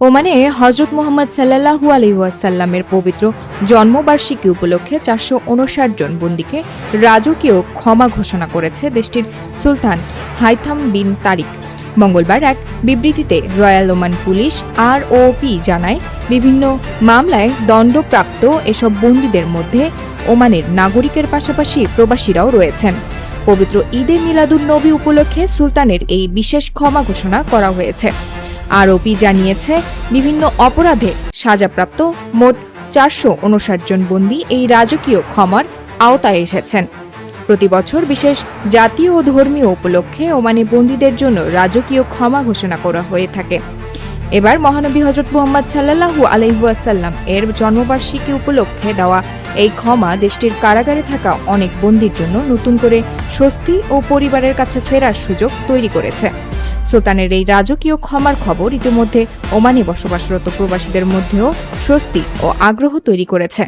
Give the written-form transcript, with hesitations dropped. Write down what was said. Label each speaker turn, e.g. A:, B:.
A: ওমানে হযরত মুহাম্মদ সাল্লাল্লাহু আলাইহি ওয়াসাল্লামের পবিত্র জন্মবার্ষিকী উপলক্ষে 459 জন বন্দীকে রাজকীয় ক্ষমা ঘোষণা করেছে দেশটির সুলতান হাইথাম বিন তারিক। মঙ্গলবার এক বিবৃতিতে রয়্যাল ওমান পুলিশ ROP জানায়, বিভিন্ন মামলায় দণ্ডপ্রাপ্ত এসব বন্দীদের মধ্যে ওমানের নাগরিকের পাশাপাশি প্রবাসীরাও রয়েছেন। পবিত্র ঈদে মিলাদুন নবী উপলক্ষে সুলতানের এই বিশেষ ক্ষমা ঘোষণা করা হয়েছে। ROP জানিয়েছে, বিভিন্ন অপরাধে সাজাপ্রাপ্ত মোট 459 জন বন্দী এই রাজকীয় ক্ষমার আওতায় এসেছেন। প্রতি বছর বিশেষ জাতীয় ও ধর্মীয় উপলক্ষে ওমানে বন্দীদের জন্য রাজকীয় ক্ষমা ঘোষণা করা হয়ে থাকে। এবার মহানবী হযরত মুহাম্মদ সাল্লাল্লাহু আলাইহি ওয়াসাল্লাম এর জন্মবার্ষিকী উপলক্ষে দেওয়া এই ক্ষমা দেশটির কারাগারে থাকা অনেক বন্দীর জন্য নতুন করে স্বস্তি ও পরিবারের কাছে ফেরার সুযোগ তৈরি করেছে। সুলতানের এই রাজকীয় ক্ষমার খবর ইতিমধ্যে ওমানে বসবাসরত প্রবাসীদের মধ্যেও স্বস্তি ও আগ্রহ তৈরি করেছে।